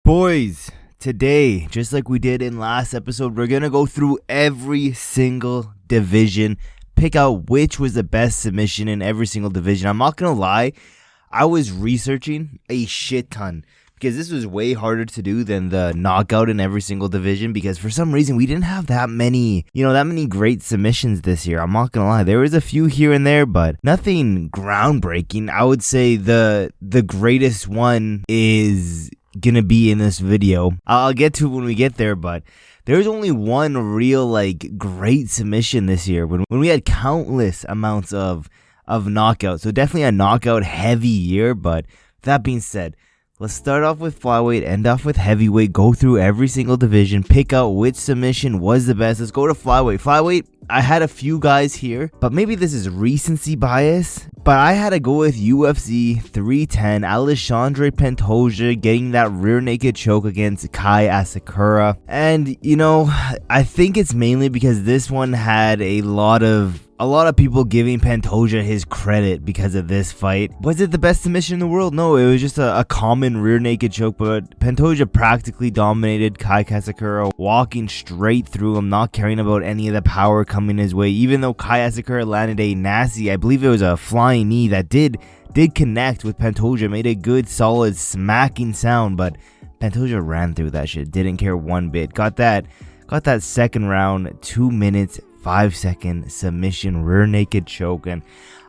Boys, today, just like we did in last episode, we're going to go through every single division, pick out which was the best submission in every single division. I'm not going to lie, I was researching a shit ton because this was way harder to do than the knockout in every single division because for some reason we didn't have that many great submissions this year. I'm not going to lie, there was a few here and there, but nothing groundbreaking. I would say the greatest one is gonna be in this video. I'll get to it when we get there, but there's only one real great submission this year when we had countless amounts of knockouts. So definitely a knockout heavy year. But that being said, let's start off with flyweight, end off with heavyweight, go through every single division, pick out which submission was the best. Let's go to flyweight. Flyweight, I had a few guys here, but maybe this is recency bias, but I had to go with UFC 310, Alexandre Pantoja getting that rear naked choke against Kai Asakura. And, I think it's mainly because this one had a lot of people giving Pantoja his credit because of this fight. Was it the best submission in the world? No, it was just a common rear naked choke, but Pantoja practically dominated Kai Asakura, walking straight through him, not caring about any of the power coming his way, even though Kai Asakura landed a nasty, I believe it was a flying knee that did connect with Pantoja, made a good solid smacking sound, but Pantoja ran through that shit, didn't care one bit. Got that second round, 2 minutes 5 second submission rear naked choke. And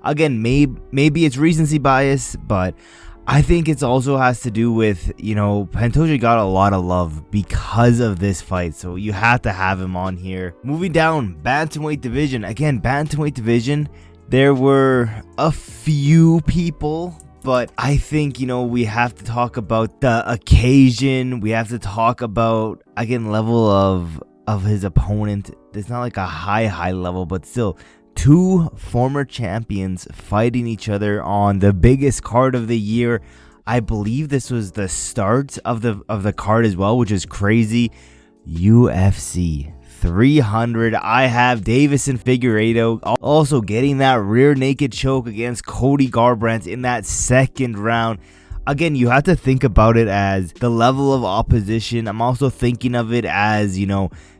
again, maybe it's recency bias, but I think it also has to do with, Pantoja got a lot of love because of this fight, so you have to have him on here. Moving down, Bantamweight division. Again, Bantamweight division, there were a few people, but I think, we have to talk about the occasion. We have to talk about, again, level of his opponent. It's not like a high level, but still, two former champions fighting each other on the biggest card of the year. I believe this was the start of the card as well, which is crazy. UFC 300. I have Davison Figueiredo also getting that rear naked choke against Cody Garbrandt in that second round. Again, you have to think about it as the level of opposition. I'm also thinking of it as,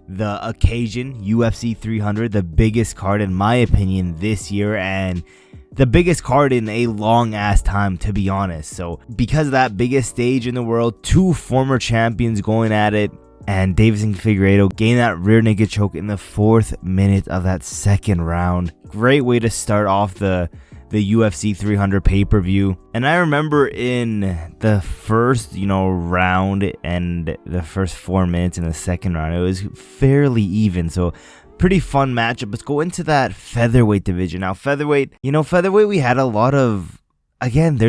the occasion, UFC 300, the biggest card in my opinion this year, and the biggest card in a long ass time, to be honest. So because of that biggest stage in the world, two former champions going at it, and Davison Figueiredo getting that rear naked choke in the 4th minute of that second round. Great way to start off the UFC 300 pay-per-view. And I remember in the first, round and the first 4 minutes in the second round, it was fairly even. So pretty fun matchup. Let's go into that featherweight division. Now, featherweight, we had a lot of, again,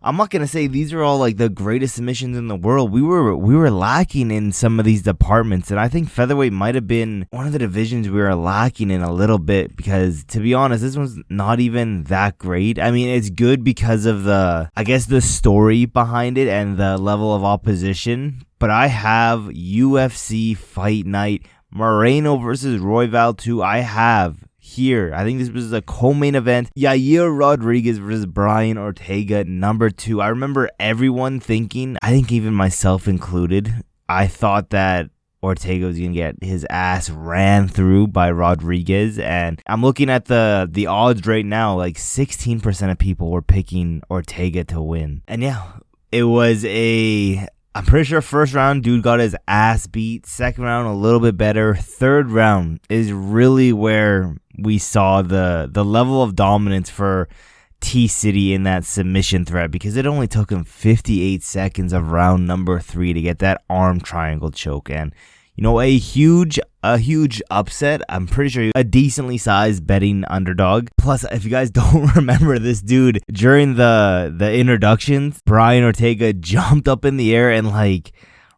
I'm not gonna say these are all the greatest submissions in the world. We were lacking in some of these departments, and I think featherweight might have been one of the divisions we were lacking in a little bit because, to be honest, this one's not even that great. I mean, it's good because of the story behind it and the level of opposition. But I have UFC Fight Night Moreno versus Royval 2. I have here, I think this was a co-main event, Yair Rodriguez versus Brian Ortega, number 2. I remember everyone thinking, I think even myself included, I thought that Ortega was going to get his ass ran through by Rodriguez, and I'm looking at the odds right now, 16% of people were picking Ortega to win. And yeah, it was I'm pretty sure first round, dude got his ass beat. Second round, a little bit better. Third round is really where we saw the level of dominance for T-City in that submission threat, because it only took him 58 seconds of round number 3 to get that arm triangle choke. And, a huge upset. I'm pretty sure a decently sized betting underdog. Plus, if you guys don't remember this dude, during the introductions, Brian Ortega jumped up in the air and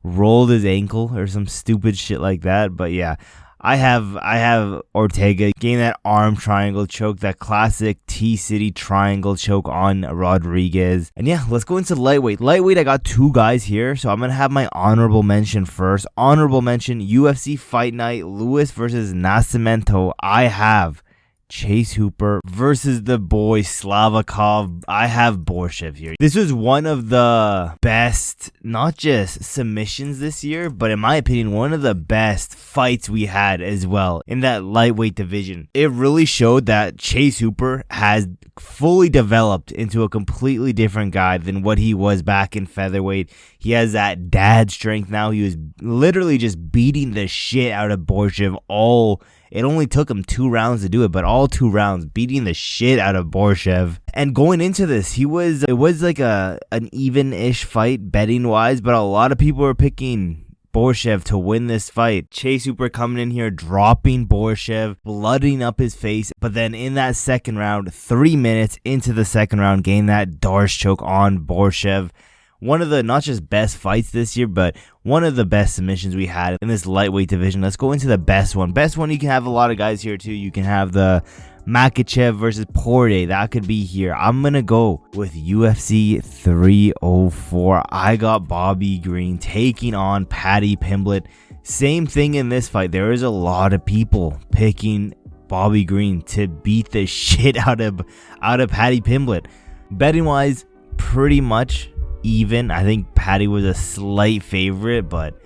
rolled his ankle or some stupid shit like that. But yeah, I have Ortega getting that arm triangle choke, that classic T-City triangle choke on Rodriguez. And yeah, let's go into lightweight. Lightweight, I got two guys here, so I'm going to have my honorable mention first. Honorable mention, UFC Fight Night, Lewis versus Nascimento. I have Chase Hooper versus the boy Slavakov. I have Borshev here. This was one of the best, not just submissions this year, but in my opinion, one of the best fights we had as well in that lightweight division. It really showed that Chase Hooper has fully developed into a completely different guy than what he was back in featherweight. He has that dad strength now. He was literally just beating the shit out of Borshev It only took him 2 rounds to do it, but all 2 rounds, beating the shit out of Borshev. And going into this, it was like an even-ish fight betting-wise, but a lot of people were picking Borshev to win this fight. Chase Hooper coming in here, dropping Borshev, blooding up his face, but then in that second round, 3 minutes into the second round, gained that Darce choke on Borshev. One of the, not just best fights this year, but one of the best submissions we had in this lightweight division. Let's go into the best one. Best one, you can have a lot of guys here too. You can have the Makhachev versus Poirier. That could be here. I'm going to go with UFC 304. I got Bobby Green taking on Paddy Pimblett. Same thing in this fight. There is a lot of people picking Bobby Green to beat the shit out of Paddy Pimblett. Betting wise, pretty much even. I think Paddy was a slight favorite, but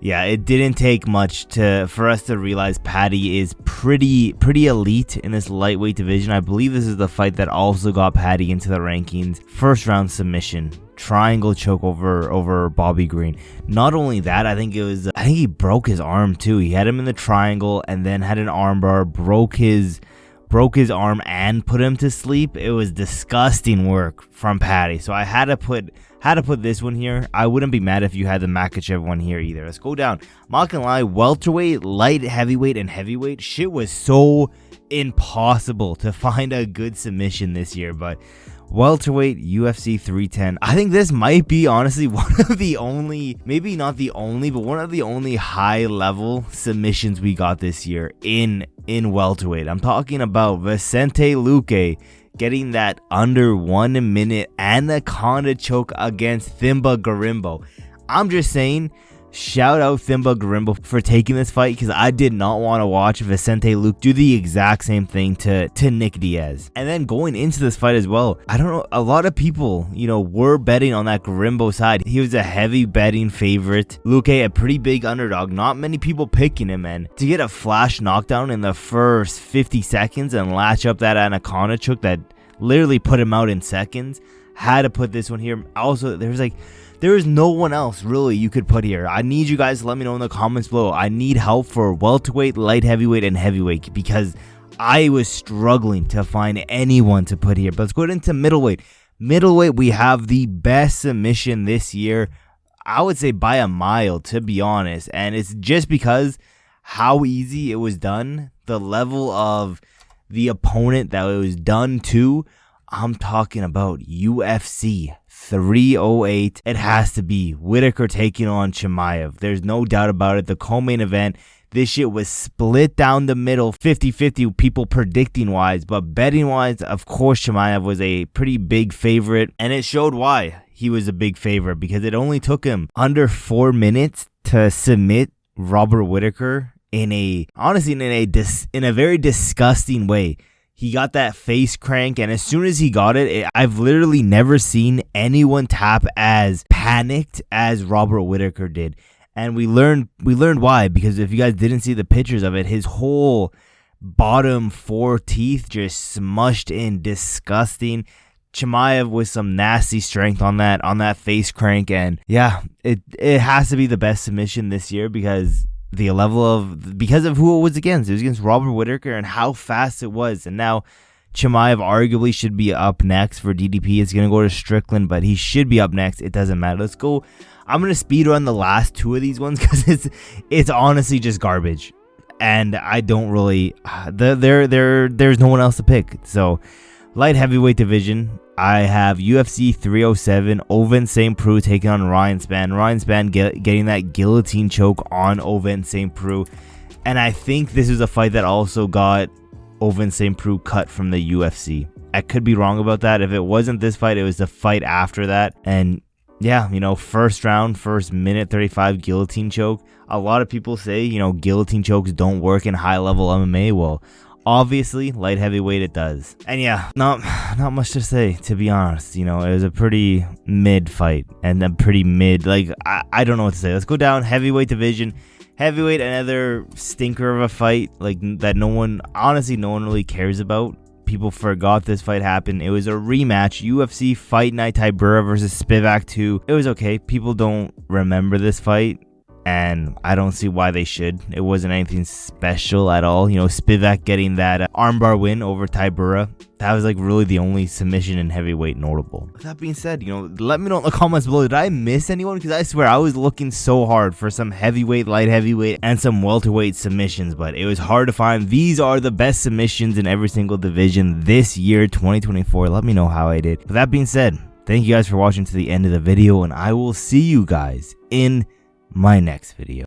yeah, it didn't take much for us to realize Paddy is pretty elite in this lightweight division. I believe this is the fight that also got Paddy into the rankings. First round submission, triangle choke over Bobby Green. Not only that, I think he broke his arm too. He had him in the triangle and then had an armbar, broke his arm and put him to sleep. It was disgusting work from Paddy. So I had to put this one here. I wouldn't be mad if you had the Makhachev one here either. Let's go down. I'm not gonna lie, welterweight, light heavyweight, and heavyweight, shit was so impossible to find a good submission this year. But welterweight, UFC 310. I think this might be honestly one of the only, maybe not the only, but one of the only high level submissions we got this year in welterweight. I'm talking about Vicente Luque getting that under 1 minute anaconda choke against Thimba Garimbo. I'm just saying, shout out Thimba Garimbo for taking this fight, because I did not want to watch Vicente Luque do the exact same thing to Nick Diaz. And then going into this fight as well, I don't know, a lot of people, were betting on that Garimbo side. He was a heavy betting favorite. Luque, a pretty big underdog. Not many people picking him, man. To get a flash knockdown in the first 50 seconds and latch up that anaconda choke that literally put him out in seconds, had to put this one here. Also, there is no one else really you could put here. I need you guys to let me know in the comments below. I need help for welterweight, light heavyweight, and heavyweight, because I was struggling to find anyone to put here. But let's go into middleweight. Middleweight, we have the best submission this year, I would say by a mile, to be honest. And it's just because how easy it was done, the level of the opponent that it was done to. I'm talking about UFC 308. It has to be Whitaker taking on Chimaev. There's no doubt about it. The co-main event, this shit was split down the middle, 50-50 people predicting wise, but betting wise, of course Chimaev was a pretty big favorite, and it showed why he was a big favorite, because it only took him under 4 minutes to submit Robert Whitaker in a very disgusting way. He got that face crank, and as soon as he got it, I've literally never seen anyone tap as panicked as Robert Whitaker did. And we learned why, because if you guys didn't see the pictures of it, his whole bottom 4 teeth just smushed in, disgusting. Chimaev with some nasty strength on that face crank, and yeah, it has to be the best submission this year, because of who it was against. It was against Robert Whitaker and how fast it was. And now Chimaev arguably should be up next for DDP. It's going to go to Strickland, but he should be up next. It doesn't matter. Let's go. I'm going to speed run the last 2 of these ones, because it's honestly just garbage. And I don't really, there's no one else to pick. So light heavyweight division, I have UFC 307, Ovince St. Preux taking on Ryan Spann. Ryan Spann getting that guillotine choke on Ovince St. Preux. And I think this is a fight that also got Ovince St. Preux cut from the UFC. I could be wrong about that. If it wasn't this fight, it was the fight after that. And yeah, first round, first minute 35 guillotine choke. A lot of people say, guillotine chokes don't work in high level MMA. Well, Obviously, light heavyweight it does. And yeah, not much to say, to be honest. You know, it was a pretty mid fight and a pretty mid, like, I don't know what to say. Let's go down heavyweight division. Heavyweight, another stinker of a fight, like that no one really cares about. People forgot this fight happened. It was a rematch, UFC Fight Night Tybura versus Spivak 2. It was okay. People don't remember this fight, and I don't see why they should. It wasn't anything special at all. You know, Spivak getting that armbar win over Tybura. That was like really the only submission in heavyweight notable. With that being said, you know, let me know in the comments below. Did I miss anyone? Because I swear I was looking so hard for some heavyweight, light heavyweight, and some welterweight submissions, but it was hard to find. These are the best submissions in every single division this year, 2024. Let me know how I did. With that being said, thank you guys for watching to the end of the video, and I will see you guys in my next video.